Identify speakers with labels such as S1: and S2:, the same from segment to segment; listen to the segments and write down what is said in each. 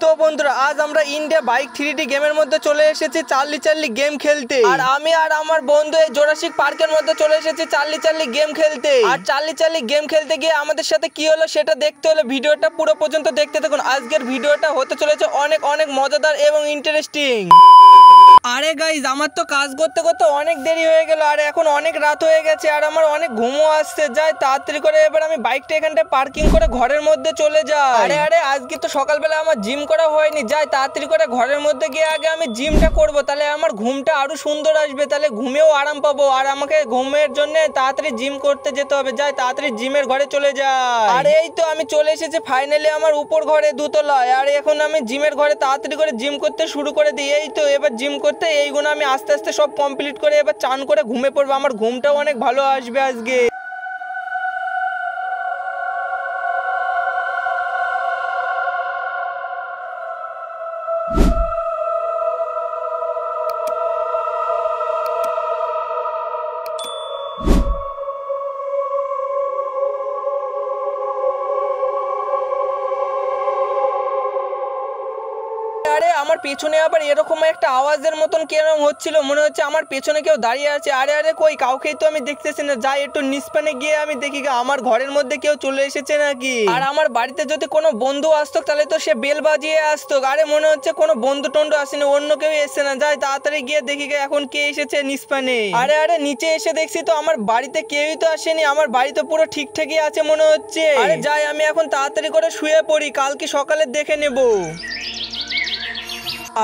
S1: তো বন্ধুরা আজ আমরা ইন্ডিয়া বাইক 3D গেমের মধ্যে চলে এসেছি চার্লি চার্লি গেম খেলতে। আর আমি আর আমার বন্ধু এই জোরাসিক পার্কের মধ্যে চলে এসেছি চার্লি চার্লি গেম খেলতে। আর চার্লি চার্লি গেম খেলতে গিয়ে আমাদের সাথে কি হলো সেটা দেখতে হলে ভিডিওটা পুরো পর্যন্ত দেখতে থাকুন। আজকের ভিডিওটা হতে চলেছে অনেক অনেক মজাদার এবং ইন্টারেস্টিং। আরে গাইজ আমার তো কাজ করতে করতে অনেক দেরি হয়ে গেল আর এখন অনেক রাত হয়ে গেছে আর আমার অনেক ঘুমও আসছে। যাই তাড়াতাড়ি করে এবার আমি বাইকটা এখানটায় পার্কিং করে ঘরের মধ্যে চলে যাই। আরে আজকে তো সকালবেলা আমার জিম করা হয়নি। যাই তাড়াতাড়ি করে ঘরের মধ্যে গিয়ে আগে আমি জিমটা করবো, তাহলে আমার ঘুমটা আরো সুন্দর আসবে, তাহলে ঘুমেও আরাম পাবো। আর আমাকে ঘুমের জন্য তাড়াতাড়ি জিম করতে যেতে হবে। যাই তাড়াতাড়ি জিমের ঘরে চলে যাই। আর এই তো আমি চলে এসেছি ফাইনালি আমার উপর ঘরে দুতলায়। আর এখন আমি জিমের ঘরে তাড়াতাড়ি করে জিম করতে শুরু করে দিই। এই তো এবার জিম করতে এইগুলো আমি আস্তে আস্তে সব কমপ্লিট করে এবার চান করে ঘুমে পড়বো। আমার ঘুমটাও অনেক ভালো আসবে আজকে। আরে আমার পেছনে আবার এরকম একটা আওয়াজের মতন কেরম হচ্ছিল, মনে হচ্ছে আমার পেছনে কেউ দাঁড়িয়ে আছে। আরে কই কাউকেই তো আমি দেখতেছি না। যাই একটু নিস্পানে গিয়ে আমি দেখি আমার ঘরের মধ্যে কেউ চলে এসেছে নাকি। আর আমার বাড়িতে যদি কোনো বন্ধু আসতো তাহলে তো সে বেল বাজিয়ে আসতো। আরে মনে হচ্ছে কোনো বন্ধু টন্ধু আসেনি, অন্য কেউ এসছে না। যাই তাড়াতাড়ি গিয়ে দেখি এখন কে এসেছে নিস্পানে। আরে নিচে এসে দেখছি তো আমার বাড়িতে কেউই তো আসেনি, আমার বাড়ি তো পুরো ঠিকঠাকই আছে মনে হচ্ছে। আরে যাই আমি এখন তাড়াতাড়ি করে শুয়ে পড়ি, কালকে সকালে দেখে নেবো।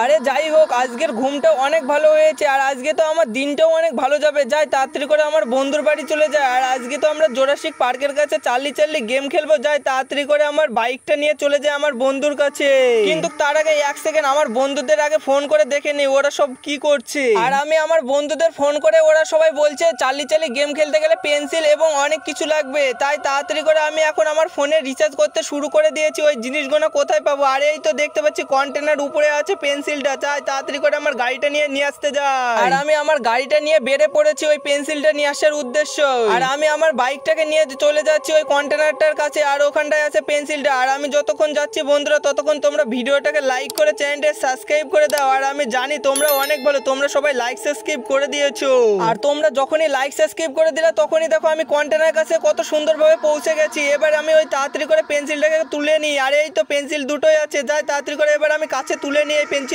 S1: আরে যাই হোক আজকের ঘুমটা অনেক ভালো হয়েছে আর আজকে তো আমার দিনটাও অনেক ভালো যাবে। যাই তাড়াতাড়ি করে আমার বন্ধুর বাড়ি চলে যায়। আর আজকে তো আমরা জোরাসিক পার্কের কাছে চার্লি চার্লি গেম খেলবো। যাই তাড়াতাড়ি করে আমার বাইকটা নিয়ে চলে যায় আমার বন্ধুর কাছে। কিন্তু তার আগে এক সেকেন্ড আমার বন্ধুদের আগে ফোন করে দেখে নি ওরা সব কি করছে। আর আমি আমার বন্ধুদের ফোন করে ওরা সবাই বলছে চার্লি চার্লি গেম খেলতে গেলে পেন্সিল এবং অনেক কিছু লাগবে। তাই তাড়াতাড়ি করে আমি এখন আমার ফোনে রিচার্জ করতে শুরু করে দিয়েছি। ওই জিনিসগুলো কোথায় পাবো? আর এই তো দেখতে পাচ্ছি কন্টেনার উপরে আছে পেন্সিলটা। চাই তাড়াতাড়ি করে আমার গাড়িটা নিয়ে আসতে যাই। আর আমি আমার গাড়িটা নিয়ে বেড়ে পড়েছি ওই পেন্সিলটা নিয়ে আসার উদ্দেশ্য। আর আমি আমার বাইকটাকে নিয়ে চলে যাচ্ছি ওই কন্টেনারটার কাছে আর ওখানটায় আছে পেন্সিলটা। আর আমি যতক্ষণ যাচ্ছি বন্ধুরা ততক্ষণ তোমরা ভিডিওটাকে লাইক করে চ্যানেলটা সাবস্ক্রাইব করে দাও। আর আমি জানি তোমরা অনেক ভালো, তোমরা সবাই লাইক সাবস্ক্রাইব করে দিয়েছো। আর তোমরা যখনই লাইক সাবস্ক্রাইব করে দিলে তখনই দেখো আমি কন্টেনারের কাছে কত সুন্দরভাবে পৌঁছে গেছি। এবার আমি ওই তাড়াতাড়ি করে পেন্সিলটাকে তুলে নিই। আর এই তো পেন্সিল দুটোই আছে। যাই তাড়াতাড়ি করে এবার আমি কাছে তুলে নিই এই পেন্সিলগুলো।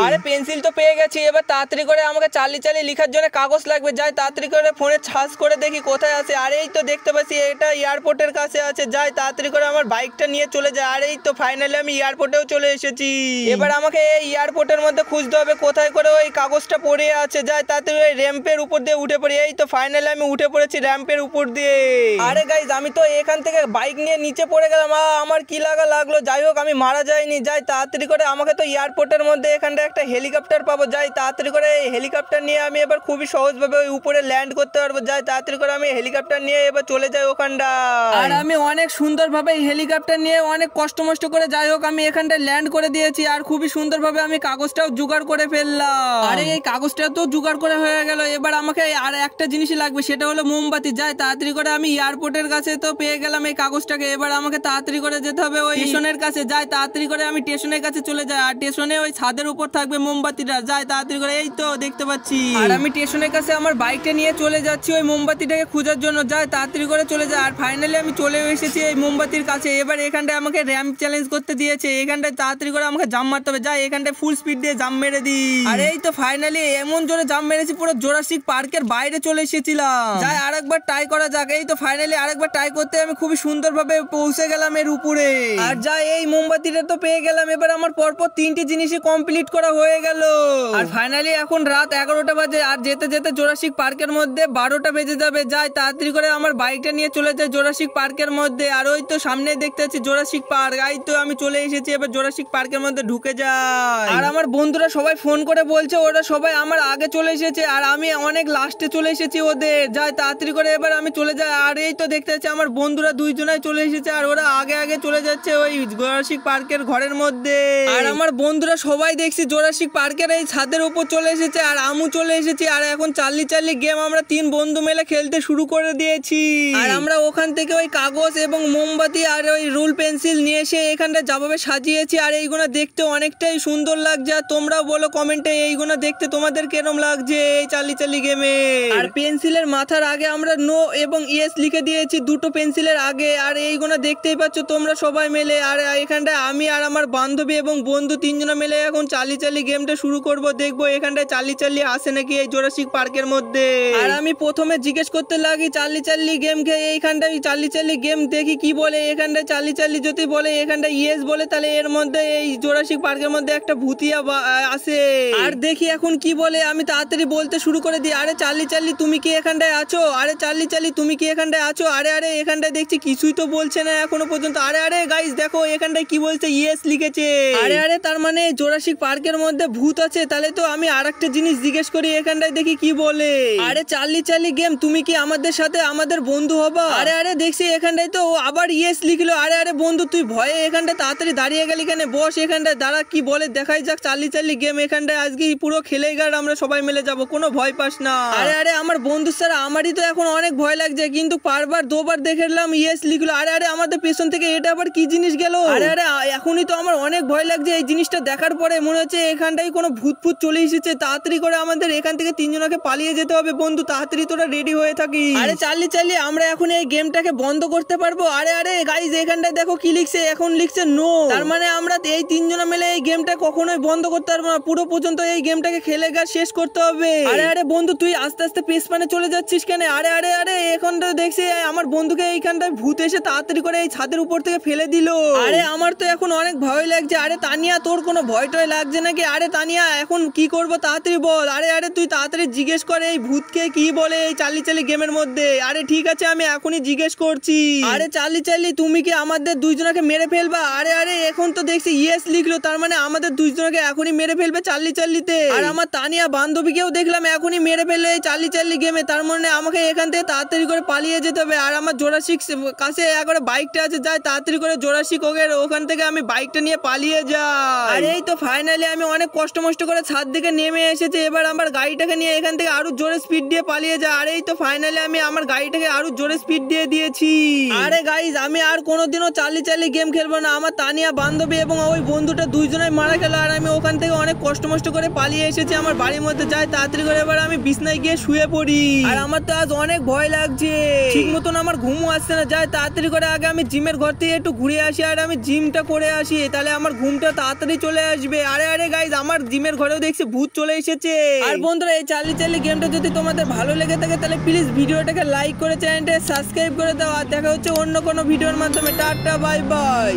S1: আরে পেন্সিল তো পেয়ে গেছি, এবার তাড়াতাড়ি করে আমাকে চার্লি চার্লি লেখার জন্য কাগজ লাগবে। যাই তাড়াতাড়ি করে ফোনে সার্চ করে দেখি কোথায় আছে। আর এই তো দেখতে পাচ্ছি এটা এয়ারপোর্টের কাছে আছে। যাই তাড়াতাড়ি করে আমার বাইকটা নিয়ে চলে যায়। আর এই তো ফাইনালি আমি এয়ারপোর্টেও চলে এসেছি। এবার আমাকে এই এয়ারপোর্টের মধ্যে খুঁজতে হবে কোথায় করে ওই কাগজটা পড়ে আছে। যাই তাড়াতাড়ি ওই র্যাম্পের উপর দিয়ে উঠে পড়ি। এই তো ফাইনালি আমি উঠে পড়েছি র্যাম্পের উপর দিয়ে। আরে গাইজ আমি তো এখান থেকে বাইক নিয়ে নিচে পড়ে গেলাম, আমার কি লাগলো। যাই হোক আমি মারা যাইনি। যাই তাড়াতাড়ি করে আমাকে তো এয়ারপোর্টের মধ্যে এখানটা একটা হেলিকপ্টার পাবো। যাই তাড়াতাড়ি করে এই হেলিকপ্টার নিয়ে আমি এবার খুবই সহজভাবে ওই উপরে ল্যান্ড করতে পারবো। যাই তাড়াতাড়ি করে আমি হেলিকপ্টার নিয়ে এবার চলে যাই ওখানটা। আর আমি অনেক সুন্দরভাবে হেলিকপ্টার নিয়ে অনেক কষ্ট করে যাই হোক আমি এখানটা ল্যান্ড করে দিয়েছি। আর খুবই সুন্দরভাবে আমি কাগজটাও জোগাড় করে ফেললাম। আরে এই কাগজটা তো জোগাড় করে হয়ে গেল। এবার আমাকে আর একটা জিনিসই লাগবে, সেটা হলো মোমবাতি। যাই তাড়াতাড়ি করে আমি এয়ারপোর্টের কাছে তো পেয়ে গেলাম এই কাগজটাকে। এবার আমাকে তাড়াতাড়ি করে যেতে হবে ওই স্টেশনের কাছে। যাই তাড়াতাড়ি করে আমি স্টেশনের কাছে চলে যাই। আর স্টেশনে ওই ছাদের উপর থাকবে মোমবাতিটা। যাই তাড়াতাড়ি করে এই তো দেখতে পাচ্ছি। আর আমি স্টেশনের কাছে আমার বাইকটা নিয়ে চলে যাচ্ছি ওই মোমবাতিটাকে খোঁজার জন্য। যাই তাড়াতাড়ি করে চলে যায়। আর ফাইনালি আমি চলে এসেছি এই মোমবাতির কাছে। এবার এখানটায় আমাকে র্যাম্প চ্যালেঞ্জ করতে দিয়েছে। এখানটায় তাড়াতাড়ি করে আমাকে জাম্প মারতে হবে। যাই এখানটায় ফুল স্পিড দিয়ে জাম্প মেরে দিই। আর এই তো ফাইনালি এমন জোরে জাম্প মেরেছি পুরো জোরাসিক পার্কের বাইরে চলে এসেছিলাম। যাই আরেকবার ট্রাই করা যাক। এই তো ফাইনালি আরেকবার ট্রাই করতে আমি খুবই সুন্দরভাবে পৌঁছে গেলাম এর উপরে। আর যাই এই মোমবাতিটা তো পেয়ে গেলাম। এবার আমার পরপর 3টি জিনিসই কমপ্লিট করা হয়ে গেল। আর ফাইনালি এখন রাত 11টা বাজে। আর যেতে যেতে জোরাসিক পার্কের মধ্যে 12টা বেজে যাবে। যাই তাড়াতাড়ি করে আমার বাইকটা নিয়ে চলে যায় জোরাসিক পার্কের মধ্যে। আর ওই তো সামনে দেখতে পাচ্ছি জোরাসিক পার্ক। এই তো আমি চলে এসেছি, এবার জোরাসিক পার্কের মধ্যে ঢুকে যাই। আর আমার বন্ধুরা সবাই ফোন করে বলছে ওরা সবাই আমার আগে চলে এসেছে আর আমি অনেক লাস্টে চলে এসেছি ওদের। যাই তাড়াতাড়ি করে এবার আমি চলে যাই। আর এই তো দেখতে পাচ্ছি আমার বন্ধুরা দুইজনাই চলে এসেছে আর ওরা আগে চলে যাচ্ছে ওই জোরাসিক পার্কের ঘরের মধ্যে। আর আমার বন্ধু বন্ধুরা সবাই দেখছি জোরাসিক পার্কের এই ছাদের উপর চলে এসেছে আর আমু চলে এসেছি আর এখন চার্লি চার্লি গেম আমরা 3 বন্ধু মিলে খেলতে শুরু করে দিয়েছি। আর আমরা ওখান থেকে ওই কাগজ এবং মোমবাতি আর ওই রুল পেন্সিল নিয়ে এসে এখানটা যাভাবে সাজিয়েছি আর এইগুলো দেখতে অনেকটাই সুন্দর লাগছে। আর তোমরাও বলো কমেন্টে এইগুলো দেখতে তোমাদের কেরম লাগছে এই চার্লি চার্লি গেমে। আর পেন্সিলের মাথার আগে আমরা নো এবং ইয়েস লিখে দিয়েছি দুটো পেন্সিলের আগে। আর এইগুলো দেখতেই পাচ্ছ তোমরা সবাই মিলে। আর এখানটায় আমি আর আমার বান্ধবী এবং বন্ধু 3 জনে মিলে এখন চার্লি চার্লি গেমটা শুরু করব। দেখবো এখানটায় চার্লি চার্লি আসে নাকি এই জোরাসিক পার্কের মধ্যে। আর আমি প্রথমে জিজ্ঞেস করতে লাগি চার্লি চার্লি গেম কে এইখানটায় চার্লি চার্লি গেম দেখি কি বলে। এখানটায় চার্লি চার্লি যদি বলে এখানটায় ইয়েস বলে তাহলে এর মধ্যে এই জোরাসিক পার্কের মধ্যে একটা ভূতিয়া আসে। আর দেখি এখন কি বলে। আমি তাড়াতাড়ি বলতে শুরু করে দিই আরে চার্লি চার্লি তুমি কি এখানটায় আছো, আরে চার্লি চার্লি তুমি কি এখানটায় আছো। আরে আরে এখানটায় দেখছি কিছুই তো বলছে না এখনো পর্যন্ত। আরে আরে গাইস দেখো এখানটায় কি বলছে ইয়েস লিখেছে। আরে আরে তার মানে জোরাসিক পার্কের মধ্যে ভূত আছে। তাহলে তো আমি আরেকটা জিনিস জিজ্ঞেস করি এখানটায় দেখি কি বলে। আরে চার্লি চার্লি গেম তুমি কি আমাদের সাথে আমাদের বন্ধু হবা। আরে আরে দেখছি এখানটায় তো আবার ইয়েস লিখলো। আরে আরে বন্ধু তুই ভয়ে এখানটায় তাড়াতাড়ি দাঁড়িয়ে গেলি কেন, বস এখানটায় দাঁড়া কি বলে দেখাই যাক। চার্লি চার্লি গেম এখানটায় আজকে পুরো খেলে গাড় আমরা সবাই মিলে যাব, কোনো ভয় পাস না। আরে আরে আমার বন্ধু স্যার আমারই তো এখন অনেক ভয় লাগছে কিন্তু বারবার দুবার দেখলাম ইয়েস লিখলো। আরে আরে আমাদের পেছন থেকে এটা আবার কি জিনিস গেল। আরে আরে এখনই তো আমার অনেক ভয় লাগছে এই জিনিসটা দেখার পরে। মনে হচ্ছে এখানটাই কোনো ভূত ফুত চলে এসেছে। তাড়াতাড়ি করে আমাদের এখান থেকে 3 জনকে পালিয়ে যেতে হবে। বন্ধু তাড়াতাড়ি তোরা রেডি হয়ে থাকি। আরে চার্লি চার্লি আমরা এখন এই গেমটাকে বন্ধ করতে পারবো। আরে আরে গাইস এখানটায় দেখো কি লিখছে, এখন লিখছে নো। তার মানে আমরা এই 3 জন মিলে এই গেমটা কখনোই বন্ধ করতে পারবো না, পুরো পর্যন্ত এই গেমটাকে খেলে গা শেষ করতে হবে। আরে আরে বন্ধু তুই আস্তে আস্তে পেস মানে চলে যাচ্ছিস কেন। আরে আরে আরে এখানটা দেখছি আমার বন্ধুকে এইখানটায় ভূত এসে তাড়াতাড়ি করে এই ছাদের উপর থেকে ফেলে দিল। আরে আমার তো এখন অনেক ভয় লাগছে। আরে তানিয়া তোর কোনো ভয় টয় লাগছে নাকি। আরে তানিয়া এখন কি করবো তাড়াতাড়ি বল। আরে আরে তুই তাড়াতাড়ি জিজ্ঞেস করে এই ভূতকে কি বলে এই চার্লি চার্লি গেমের মধ্যে। আরে ঠিক আছে আমি এখনই জিজ্ঞেস করছি। আরে চার্লি চার্লি তুমি কি আমাদের 2 জনকে মেরে ফেলবা। আরে আরে এখন তো দেখছি ইয়েস লিখলো, তার মানে আমাদের 2 জনকে এখনই মেরে ফেলবে চার্লি চার্লিতে। আর আমার তানিয়া বান্ধবীকেও দেখলাম এখনই মেরে ফেললো এই চার্লি চার্লি গেমে। তার মানে আমাকে এখান থেকে তাড়াতাড়ি করে পালিয়ে যেতে হবে। আর আমার জোরাসিক কাছে একবারে বাইকটা আছে, যাই তাড়াতাড়ি করে জোরাসিক ওখান থেকে আমি বাইকটা নিয়ে পালিয়ে যাই। আর এই তো ফাইনালি আমি অনেক কষ্ট করে ছাদ দিকে নেমে এসেছি। এবার আমার গাড়িটাকে নিয়ে এখান থেকে আরো জোরে স্পিড দিয়ে পালিয়ে যায়। আর এই তো ফাইনালি আমি আমার গাড়িটাকে আরো জোরে স্পিড দিয়ে দিয়েছি। আরে গাইস আমি আর কোনোদিনও চার্লি চার্লি গেম খেলবো না। আমার তানিয়া বান্ধবী এবং ওই বন্ধুটা 2 জনেই মারা গেল। আর আমি ওখান থেকে অনেক কষ্ট করে পালিয়ে এসেছি আমার বাড়ির মধ্যে। যাই তাড়াতাড়ি করে এবার আমি বিছনায় গিয়ে শুয়ে পড়ি। আর আমার তো আজ অনেক ভয় লাগছে, ঠিক মতন আমার ঘুমও আসছে না। যাই তাড়াতাড়ি করে আগে আমি জিমের ঘর থেকে একটু ঘুরে আসি আর আমি জিমটা করে আসি, তাহলে আমার ঘুমটা তাড়াতাড়ি চলে আসবে। আরে আরে গাইস আমার জিমের ঘরেও দেখছি ভূত চলে এসেছে। আর বন্ধুরা এই চার্লি চার্লি গেমটা যদি তোমাদের ভালো লেগে থাকে তাহলে প্লিজ ভিডিওটাকে লাইক করে চ্যানেলটা সাবস্ক্রাইব করে দাও। আর দেখা হচ্ছে অন্য কোনো ভিডিওর মাধ্যমে। Tata bye bye.